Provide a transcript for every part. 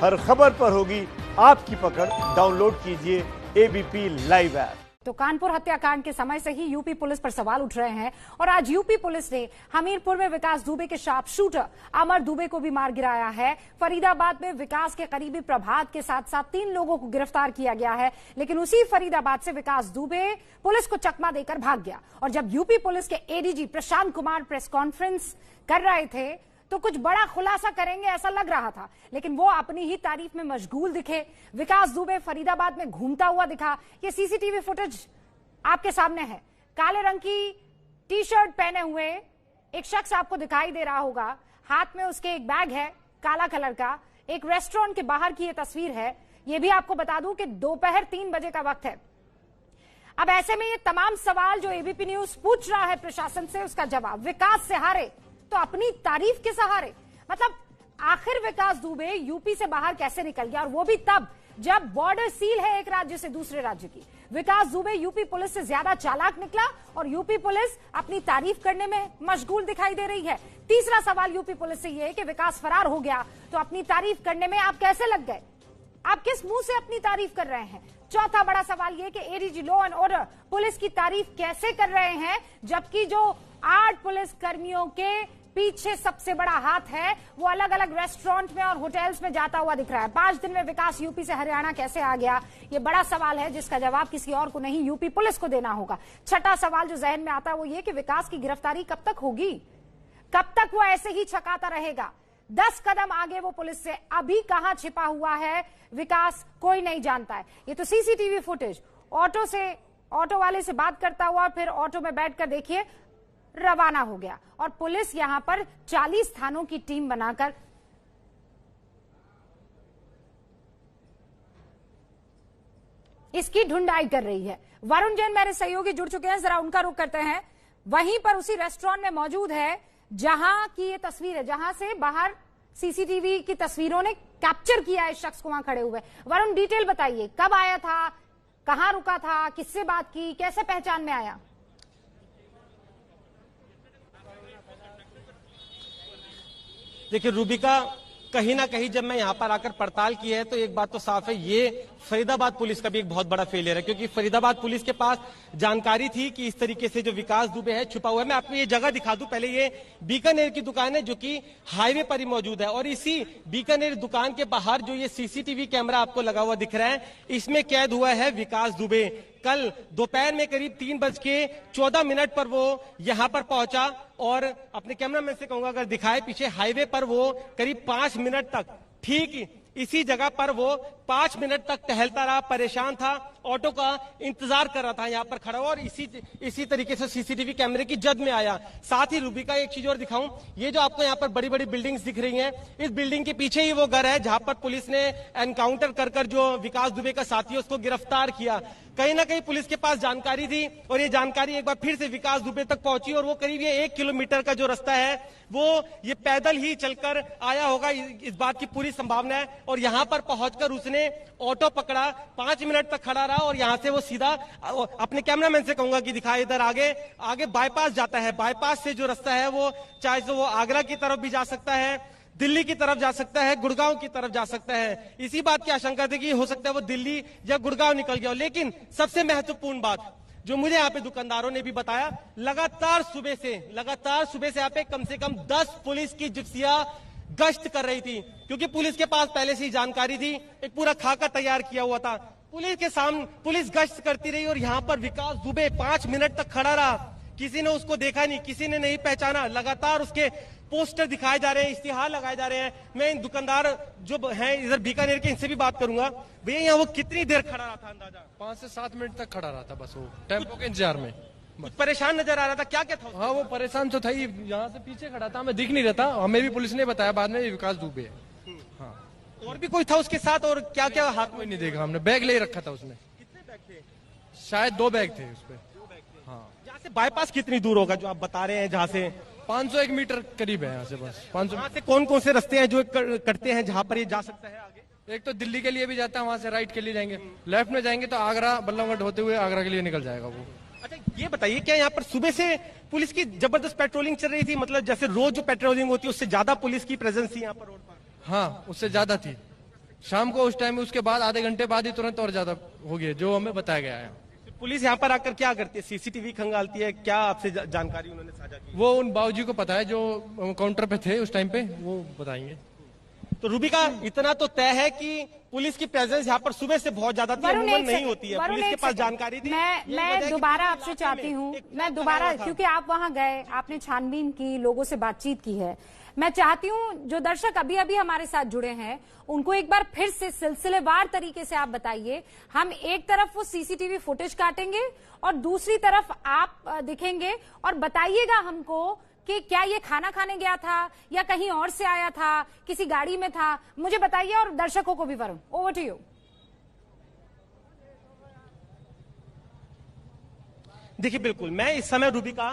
हर खबर पर होगी आपकी पकड़। डाउनलोड कीजिए एबीपी लाइव ऐप। तो कानपुर हत्याकांड के समय से ही यूपी पुलिस पर सवाल उठ रहे हैं और आज यूपी पुलिस ने हमीरपुर में विकास दुबे के शार्प शूटर अमर दुबे को भी मार गिराया है। फरीदाबाद में विकास के करीबी प्रभात के साथ साथ 3 लोगों को गिरफ्तार किया गया है, लेकिन उसी फरीदाबाद से विकास दुबे पुलिस को चकमा देकर भाग गया। और जब यूपी पुलिस के ADG Prashant Kumar press conference कर रहे थे तो कुछ बड़ा खुलासा करेंगे ऐसा लग रहा था, लेकिन वो अपनी ही तारीफ में मशगूल दिखे। विकास दुबे फरीदाबाद में घूमता हुआ दिखा। ये सीसीटीवी फुटेज आपके सामने है। काले रंग की टी शर्ट पहने हुए एक शख्स आपको दिखाई दे रहा होगा। हाथ में उसके एक बैग है काला कलर का। एक रेस्टोरेंट के बाहर की ये तस्वीर है। ये भी आपको बता दूं कि दोपहर 3 बजे का वक्त है। अब ऐसे में ये तमाम सवाल जो एबीपी न्यूज पूछ रहा है प्रशासन से, उसका जवाब विकास से हारे तो अपनी तारीफ के सहारे। मतलब आखिर विकास दुबे यूपी से बाहर कैसे निकल गया, और वो भी तब जब बॉर्डर सील है एक राज्य से दूसरे राज्य की। विकास दुबे यूपी पुलिस से ज्यादा चालाक निकला और यूपी पुलिस अपनी तारीफ करने में मशगूल दिखाई दे रही है। तीसरा सवाल यूपी पुलिस से यह है कि विकास फरार हो गया तो अपनी तारीफ करने में आप कैसे लग गए, आप किस मुंह से अपनी तारीफ कर रहे हैं। चौथा बड़ा सवाल यह कि ADG law and order police की तारीफ कैसे कर रहे हैं, जबकि जो 8 पुलिस कर्मियों के पीछे सबसे बड़ा हाथ है वो अलग अलग रेस्टोरेंट में और होटल्स में जाता हुआ दिख रहा है। 5 दिन में विकास यूपी से हरियाणा कैसे आ गया, ये बड़ा सवाल है जिसका जवाब किसी और को नहीं यूपी पुलिस को देना होगा। छठा सवाल जो जहन में आता है वो ये कि विकास की गिरफ्तारी कब तक होगी, कब तक वो ऐसे ही छकाता रहेगा। 10 कदम आगे वो पुलिस से, अभी कहां छिपा हुआ है विकास कोई नहीं जानता है। ये तो सीसीटीवी फुटेज ऑटो वाले से बात करता हुआ फिर ऑटो में बैठकर देखिए रवाना हो गया। और पुलिस यहां पर 40 थानों की टीम बनाकर इसकी ढूंढाई कर रही है। वरुण जैन मेरे सहयोगी जुड़ चुके हैं, जरा उनका रुख करते हैं। वहीं पर उसी रेस्टोरेंट में मौजूद है जहां की ये तस्वीर है, जहां से बाहर सीसीटीवी की तस्वीरों ने कैप्चर किया है इस शख्स को वहां खड़े हुए। वरुण डिटेल बताइए, कब आया था, कहां रुका था, किससे बात की, कैसे पहचान में आया। देखिए रूबिका, कहीं ना कहीं जब मैं यहाँ पर आकर पड़ताल की है तो एक बात तो साफ है, ये फरीदाबाद पुलिस का भी एक बहुत बड़ा फेलियर है, क्योंकि फरीदाबाद पुलिस के पास जानकारी थी कि इस तरीके से जो विकास दुबे है छुपा हुआ है। मैं आपको ये जगह दिखा दूं। पहले ये बीकानेर की दुकान है जो कि हाईवे पर ही मौजूद है, और इसी बीकानेर दुकान के बाहर जो ये सीसीटीवी कैमरा आपको लगा हुआ दिख रहा है, इसमें कैद हुआ है विकास दुबे। कल दोपहर में करीब 3:14 पर वो यहाँ पर पहुंचा और अपने कैमरामैन से कहूंगा अगर दिखाए पीछे हाईवे पर वो करीब 5 मिनट तक ठीक इसी जगह पर वो 5 मिनट तक टहलता रहा, परेशान था, ऑटो का इंतजार कर रहा था यहाँ पर खड़ा हुआ, और इसी तरीके से सीसीटीवी कैमरे की जद में आया। साथ ही रूबिका एक चीज और दिखाऊं, ये जो आपको यहाँ पर बड़ी बड़ी बिल्डिंग्स दिख रही हैं, इस बिल्डिंग के पीछे ही वो घर है जहां पर पुलिस ने एनकाउंटर कर जो विकास दुबे का साथी है उसको गिरफ्तार किया। कहीं ना कहीं पुलिस के पास जानकारी थी और ये जानकारी एक बार फिर से विकास दुबे तक पहुंची, और वो करीब ये 1 किलोमीटर का जो रास्ता है वो ये पैदल ही चलकर आया होगा, इस बात की पूरी संभावना है। और यहाँ पर पहुंचकर उसने ऑटो पकड़ा, 5 मिनट तक खड़ा रहा और यहाँ से वो सीधा अपने कैमरामैन से कहूंगा कि दिखाए इधर आगे बाईपास जाता है। बाईपास से जो रास्ता है वो चाहे तो वो आगरा की तरफ भी जा सकता है, दिल्ली की तरफ जा सकता है, गुड़गांव की तरफ जा सकता है। इसी बात की आशंका थी कि हो सकता है वो दिल्ली या गुड़गांव निकल गया हो। लेकिन सबसे महत्वपूर्ण बात जो मुझे यहाँ पे दुकानदारों ने भी बताया, लगातार सुबह से यहाँ पे कम से कम 10 पुलिस की जिप्सियां गश्त कर रही थी, क्योंकि पुलिस के पास पहले से ही जानकारी थी, एक पूरा खाका तैयार किया हुआ था। पुलिस के सामने पुलिस गश्त करती रही और यहाँ पर विकास दुबे 5 मिनट तक खड़ा रहा। किसी ने उसको देखा नहीं, किसी ने नहीं पहचाना। लगातार उसके पोस्टर दिखाए जा रहे हैं, इश्तिहार लगाए जा रहे हैं। मैं इन दुकानदार जो हैं इधर बीकानेर के, इनसे भी बात करूंगा। भैया यहाँ वो कितनी देर खड़ा रहा था अंदाजा? 5 से 7 मिनट तक खड़ा रहा था बस, वो टेम्पो के इंतजार में। परेशान नजर आ रहा था, क्या क्या था? हाँ वो परेशान तो था ही, यहाँ से पीछे खड़ा था, मैं दिख नहीं रहा था। हमें भी पुलिस ने बताया बाद में ये विकास दुबे है। हाँ और भी कोई था उसके साथ, और क्या क्या हाथ कोई नहीं देखा हमने। बैग ले रखा था उसने। कितने बैग थे? शायद 2 बैग थे उस पे। हाँ यहाँ से बाईपास कितनी दूर होगा जो आप बता रहे हैं? जहाँ से 501 मीटर करीब है यहाँ से, बस 500। वहाँ से कौन कौन से रास्ते हैं जो कटते हैं जहाँ पर ये जा सकता है आगे? एक तो दिल्ली के लिए भी जाता है, वहाँ से राइट के लिए जाएंगे, लेफ्ट में जाएंगे तो आगरा बल्लभगढ़ होते हुए आगरा के लिए निकल जाएगा वो। अच्छा ये बताइए, क्या यहाँ पर सुबह से पुलिस की जबरदस्त पेट्रोलिंग चल रही थी? मतलब जैसे रोज जो पेट्रोलिंग होती है उससे ज्यादा पुलिस की प्रेजेंस थी यहाँ पर रोड पर? हाँ उससे ज्यादा थी। शाम को उस टाइम में, उसके बाद आधे घंटे बाद ही तुरंत और ज्यादा हो गया जो हमें बताया गया है। पुलिस यहाँ पर आकर क्या करती है? सीसीटीवी खंगालती है? क्या आपसे जानकारी उन्होंने साझा की? वो उन बाबूजी को पता है जो काउंटर पे थे उस टाइम पे, वो बताएंगे। तो रूबिका, इतना तो तय है कि पुलिस की प्रेजेंस यहाँ पर सुबह से बहुत ज्यादा थी, अमूमन नहीं होती है। पुलिस के पास जानकारी थी। मैं दोबारा आपसे चाहती हूँ, मैं दोबारा, क्योंकि आप वहां गए, आपने छानबीन की, लोगों से बातचीत की है, मैं चाहती हूँ जो दर्शक अभी अभी हमारे साथ जुड़े हैं उनको एक बार फिर से सिलसिलेवार तरीके से आप बताइए। हम एक तरफ वो सीसीटीवी फुटेज काटेंगे और दूसरी तरफ आप दिखेंगे और बताइएगा हमको कि क्या ये खाना खाने गया था या कहीं और से आया था, किसी गाड़ी में था, मुझे बताइए, और दर्शकों को भी। Varun, over to you. देखिए, बिल्कुल मैं इस समय रूबिका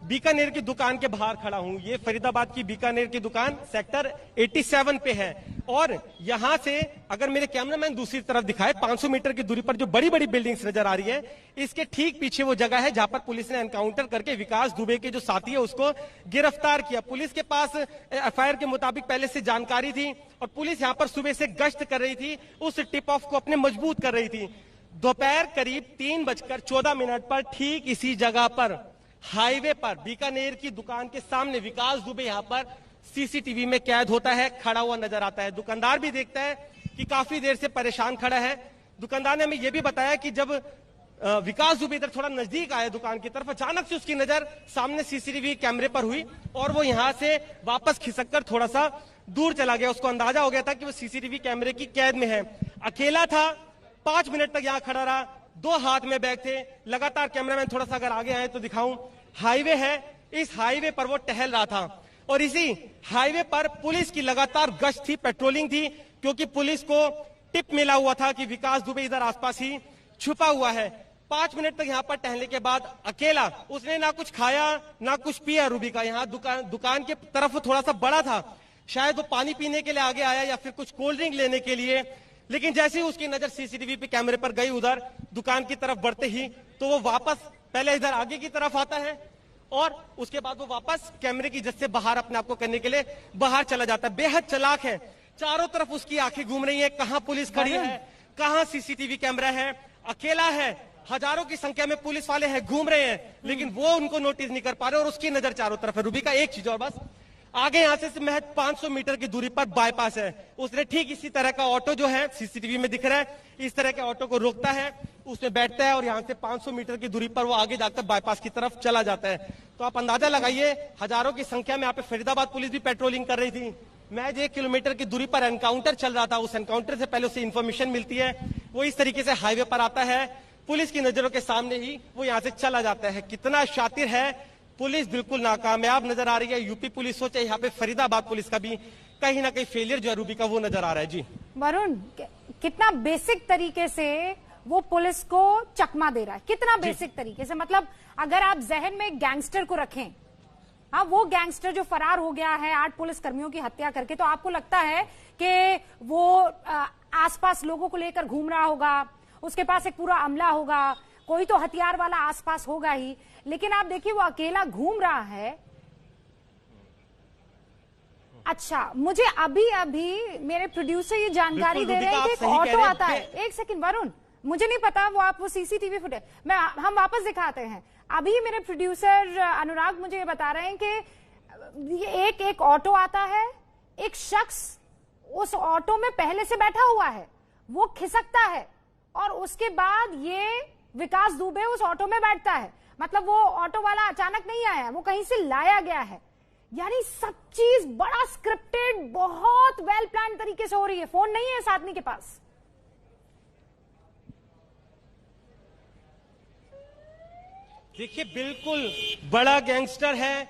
बीकानेर की दुकान के बाहर खड़ा हूं। ये फरीदाबाद की बीकानेर की दुकान सेक्टर 87 पे है और यहां से अगर मेरे कैमरामैन दूसरी तरफ दिखाए 500 मीटर की दूरी पर जो बड़ी बड़ी बिल्डिंग्स नजर आ रही है, इसके ठीक पीछे वो जगह है जहां पर पुलिस ने एनकाउंटर करके विकास दुबे के जो साथी है उसको गिरफ्तार किया। पुलिस के पास एफआईआर के मुताबिक पहले से जानकारी थी और पुलिस यहां पर सुबह से गश्त कर रही थी, उस टिप ऑफ को अपने मजबूत कर रही थी। दोपहर करीब 3:14 पर ठीक इसी जगह पर हाईवे पर बीकानेर की दुकान के सामने विकास दुबे यहां पर सीसीटीवी में कैद होता है, खड़ा हुआ नजर आता है। दुकानदार भी देखता है कि काफी देर से परेशान खड़ा है। दुकानदार ने हमें यह भी बताया कि जब विकास दुबे इधर थोड़ा नजदीक आया दुकान की तरफ, अचानक से उसकी नजर सामने सीसीटीवी कैमरे पर हुई और वो यहां से वापस खिसक कर थोड़ा सा दूर चला गया। उसको अंदाजा हो गया था कि वो सीसीटीवी कैमरे की कैद में है। अकेला था, 5 मिनट तक यहां खड़ा रहा, 2 हाथ में बैग थे। लगातार कैमरामैन थोड़ा सा अगर आगे आए तो दिखाऊं, हाईवे है, इस हाईवे पर वो टहल रहा था और इसी हाईवे पर पुलिस की लगातार गश्त थी, पेट्रोलिंग थी, क्योंकि पुलिस को टिप मिला हुआ था कि विकास दुबे इधर आसपास ही छुपा हुआ है। 5 मिनट तक यहां पर टहलने के बाद अकेला, उसने ना कुछ खाया ना कुछ पिया। रूबिका यहाँ दुकान के तरफ थोड़ा सा बड़ा था, शायद वो पानी पीने के लिए आगे आया या फिर कुछ कोल्ड ड्रिंक लेने के लिए, लेकिन जैसे ही उसकी नजर सीसीटीवी पे कैमरे पर गई उधर दुकान की तरफ बढ़ते ही, तो वो वापस पहले इधर आगे की तरफ आता है और उसके बाद वो वापस कैमरे की जद से बाहर अपने आप को करने के लिए बाहर चला जाता है। बेहद चालाक है, चारों तरफ उसकी आंखें घूम रही है, कहां पुलिस खड़ी है, कहां सीसीटीवी कैमरा है, अकेला है, हजारों की संख्या में पुलिस वाले हैं, घूम रहे हैं, लेकिन वो उनको नोटिस नहीं कर पा रहे और उसकी नजर चारों तरफ है। रूबिका, एक चीज और बस, आगे यहां से महज 500 मीटर की दूरी पर बाईपास है। उसने ठीक इसी तरह का ऑटो जो है सीसीटीवी में दिख रहा है, इस तरह के ऑटो को रोकता है, उसमें बैठता है और यहां से 500 मीटर की दूरी पर वो आगे जाकर बाईपास की तरफ चला जाता है। तो आप अंदाजा लगाइए, हजारों की संख्या में यहाँ पे फरीदाबाद पुलिस भी पेट्रोलिंग कर रही थी। महज 1 किलोमीटर की दूरी पर एनकाउंटर चल रहा था, उस एनकाउंटर से पहले उसे इन्फॉर्मेशन मिलती है, वो इस तरीके से हाईवे पर आता है, पुलिस की नजरों के सामने ही वो यहाँ से चला जाता है। कितना शातिर है पुलिस, बिल्कुल नाकामयाब नजर आ रही है। यूपी पुलिस हो चाहे यहाँ पे फरीदाबाद पुलिस का भी कहीं ना कहीं फेलियर जो है रूबिका वो नजर आ रहा है। जी वरुण, कितना बेसिक तरीके से वो पुलिस को चकमा दे रहा है, कितना बेसिक तरीके से। मतलब अगर आप जहन में गैंगस्टर को रखें, हाँ, वो गैंगस्टर जो फरार हो गया है 8 पुलिस कर्मियों की हत्या करके, तो आपको लगता है कि वो आसपास लोगों को लेकर घूम रहा होगा, उसके पास एक पूरा अमला होगा, कोई तो हथियार वाला आसपास होगा ही, लेकिन आप देखिए वो अकेला घूम रहा है। अच्छा, मुझे अभी अभी मेरे प्रोड्यूसर ये जानकारी दे रहे हैं कि एक ऑटो आता है। एक सेकंड वरुण, मुझे नहीं पता वो सीसीटीवी फुटेज हम वापस दिखाते हैं। अभी मेरे प्रोड्यूसर अनुराग मुझे ये बता रहे हैं कि एक ऑटो आता है, एक शख्स उस ऑटो में पहले से बैठा हुआ है, वो खिसकता है और उसके बाद ये विकास दुबे उस ऑटो में बैठता है। मतलब वो ऑटो वाला अचानक नहीं आया, वो कहीं से लाया गया है। यानी सब चीज बड़ा स्क्रिप्टेड, बहुत वेल प्लान तरीके से हो रही है। फोन नहीं है इस आदमी के पास। देखिए, बिल्कुल बड़ा गैंगस्टर है,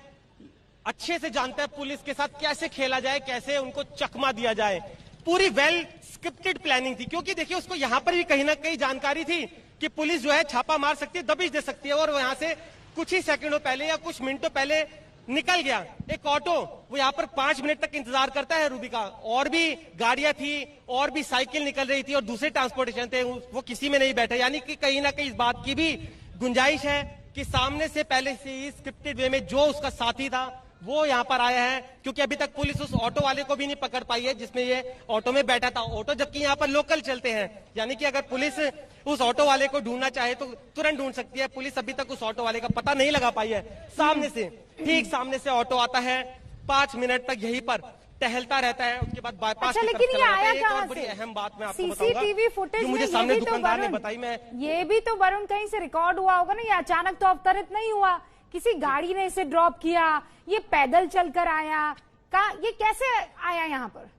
अच्छे से जानता है पुलिस के साथ कैसे खेला जाए, कैसे उनको चकमा दिया जाए। पूरी वेल स्क्रिप्टेड प्लानिंग थी, क्योंकि देखिए उसको यहां पर भी कहीं ना कहीं जानकारी थी कि पुलिस जो है छापा मार सकती है, दबिश दे सकती है, और वो यहां से कुछ ही सेकंडों पहले या कुछ मिनटों पहले निकल गया। एक ऑटो वो यहां पर 5 मिनट तक इंतजार करता है रूबिका, और भी गाड़ियां थी और भी साइकिल निकल रही थी और दूसरे ट्रांसपोर्टेशन थे, वो किसी में नहीं बैठे। यानी कि कहीं ना कहीं इस बात की भी गुंजाइश है कि सामने से पहले से ही स्क्रिप्टेड वे में जो उसका साथी था वो यहाँ पर आया है, क्योंकि अभी तक पुलिस उस ऑटो वाले को भी नहीं पकड़ पाई है जिसमें ये ऑटो में बैठा था। ऑटो जबकि यहाँ पर लोकल चलते हैं, यानी कि अगर पुलिस उस ऑटो वाले को ढूंढना चाहे तो तुरंत ढूंढ सकती है। पुलिस अभी तक उस ऑटो वाले का पता नहीं लगा पाई है। सामने से, ठीक सामने से ऑटो आता है, 5 मिनट तक यहीं पर टहलता रहता है, उसके बाद बाईपास की तरफ चला जाता है। एक और बड़ी अहम बात मैं आपको बताऊंगा, सीसीटीवी फुटेज जो मुझे सामने दुकानदार ने बताई, मैं ये भी तो वरुण कहीं से रिकॉर्ड हुआ होगा ना, ये अचानक तो अवतरित नहीं हुआ, किसी गाड़ी ने इसे ड्रॉप किया, ये पैदल चलकर आया, ये कैसे आया यहाँ पर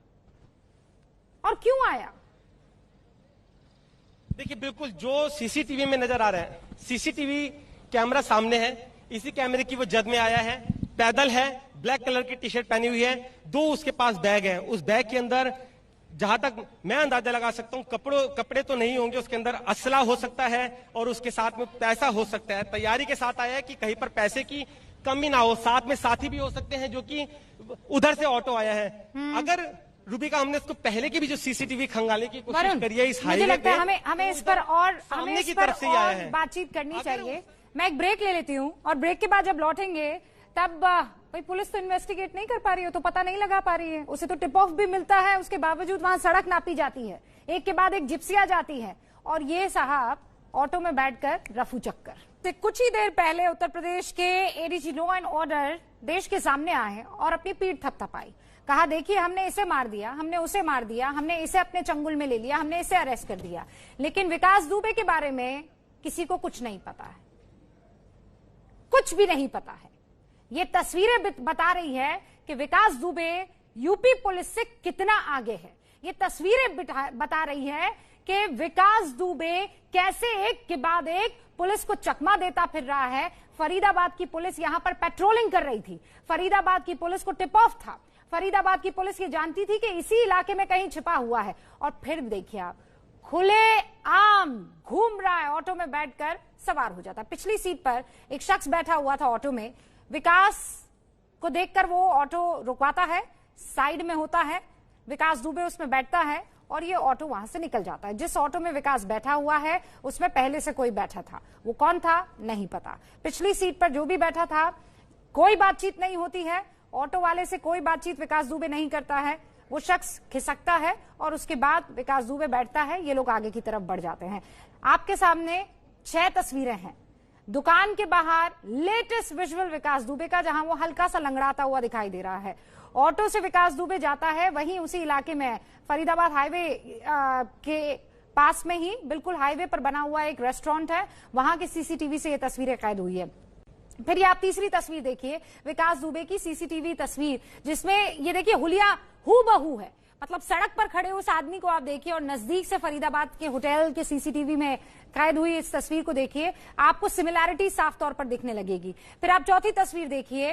और क्यों आया? देखिए, बिल्कुल जो सीसीटीवी में नजर आ रहा है, सीसीटीवी कैमरा सामने है, इसी कैमरे की वो जद में आया है, पैदल है, ब्लैक कलर की टी शर्ट पहनी हुई है, 2 उसके पास बैग है। उस बैग के अंदर जहां तक मैं अंदाजा लगा सकता हूं, कपड़े तो नहीं होंगे, उसके अंदर असला हो सकता है और उसके साथ में पैसा हो सकता है। तैयारी के साथ आया है कि कहीं पर पैसे की कमी ना हो। साथ में साथी भी हो सकते हैं जो कि उधर से ऑटो आया है। अगर रूबिका, हमने इसको पहले की भी जो सीसीटीवी खंगालने की कोशिश करी है, इस हाईवे पे हमें इस पर और बातचीत करनी चाहिए। मैं एक ब्रेक ले लेती हूँ और ब्रेक के बाद जब लौटेंगे तब भाई पुलिस तो इन्वेस्टिगेट नहीं कर पा रही है, तो पता नहीं लगा पा रही है, उसे तो टिप ऑफ भी मिलता है, उसके बावजूद वहां सड़क नापी जाती है, एक के बाद एक जिप्सियां जाती है और ये साहब ऑटो में बैठकर रफू चक्कर। कुछ ही देर पहले उत्तर प्रदेश के एडीजी लॉ एंड ऑर्डर देश के सामने आए और अपनी पीठ थपथपाई, कहा देखिए हमने इसे मार दिया, हमने उसे मार दिया, हमने इसे अपने चंगुल में ले लिया, हमने इसे अरेस्ट कर दिया। लेकिन विकास दुबे के बारे में किसी को कुछ नहीं पता है, कुछ भी नहीं पता है। ये तस्वीरें बता रही है कि विकास दुबे यूपी पुलिस से कितना आगे है। ये तस्वीरें बता रही है कि विकास दुबे कैसे एक के बाद एक पुलिस को चकमा देता फिर रहा है। फरीदाबाद की पुलिस यहां पर पेट्रोलिंग कर रही थी, फरीदाबाद की पुलिस को टिप ऑफ था, फरीदाबाद की पुलिस ये जानती थी कि इसी इलाके में कहीं छिपा हुआ है, और फिर देखिए आप, खुले आम घूम रहा है, ऑटो में बैठकर सवार हो जाता। पिछली सीट पर एक शख्स बैठा हुआ था ऑटो में, विकास को देखकर वो ऑटो रुकवाता है, साइड में होता है, विकास दुबे उसमें बैठता है और ये ऑटो वहां से निकल जाता है। जिस ऑटो में विकास बैठा हुआ है उसमें पहले से कोई बैठा था, वो कौन था नहीं पता। पिछली सीट पर जो भी बैठा था, कोई बातचीत नहीं होती है, ऑटो वाले से कोई बातचीत विकास दुबे नहीं करता है, वो शख्स खिसकता है और उसके बाद विकास दुबे बैठता है, ये लोग आगे की तरफ बढ़ जाते हैं। आपके सामने 6 तस्वीरें हैं दुकान के बाहर, लेटेस्ट विजुअल विकास दुबे का, जहां वो हल्का सा लंगड़ाता हुआ दिखाई दे रहा है। ऑटो से विकास दुबे जाता है, वहीं उसी इलाके में फरीदाबाद हाईवे के पास में ही बिल्कुल हाईवे पर बना हुआ एक रेस्टोरेंट है, वहां की सीसीटीवी से ये तस्वीरें कैद हुई है। फिर ये आप तीसरी तस्वीर देखिए, विकास दुबे की सीसीटीवी तस्वीर, जिसमें ये देखिए हुलिया हूबहू है, मतलब सड़क पर खड़े उस आदमी को आप देखिए और नजदीक से फरीदाबाद के होटल के सीसीटीवी में कैद हुई इस तस्वीर को देखिए, आपको सिमिलैरिटी साफ तौर पर दिखने लगेगी। फिर आप चौथी तस्वीर देखिए,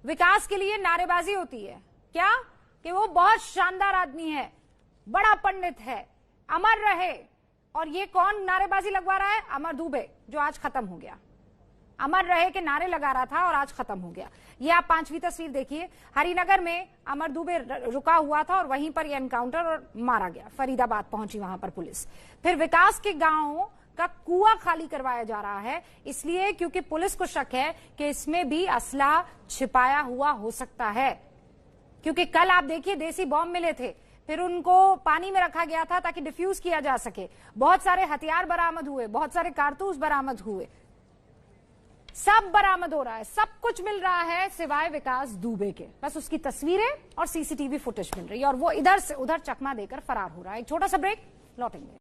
विकास के लिए नारेबाजी होती है, क्या कि वो बहुत शानदार आदमी है, बड़ा पंडित है, अमर रहे। और ये कौन नारेबाजी लगवा रहा है? अमर दुबे, जो आज खत्म हो गया, अमर रहे के नारे लगा रहा था और आज खत्म हो गया। ये आप 5वीं तस्वीर देखिए, हरिनगर में अमर दुबे रुका हुआ था और वहीं पर ये एनकाउंटर और मारा गया। फरीदाबाद पहुंची वहां पर पुलिस। फिर विकास के गांव का कुआं खाली करवाया जा रहा है, इसलिए क्योंकि पुलिस को शक है कि इसमें भी असला छिपाया हुआ हो सकता है, क्योंकि कल आप देखिए देसी बॉम्ब मिले थे, फिर उनको पानी में रखा गया था ताकि डिफ्यूज किया जा सके। बहुत सारे हथियार बरामद हुए, बहुत सारे कारतूस बरामद हुए, सब बरामद हो रहा है, सब कुछ मिल रहा है सिवाय विकास दुबे के। बस उसकी तस्वीरें और सीसीटीवी फुटेज मिल रही है और वो इधर से उधर चकमा देकर फरार हो रहा है। एक छोटा सा ब्रेक, लौटेंगे।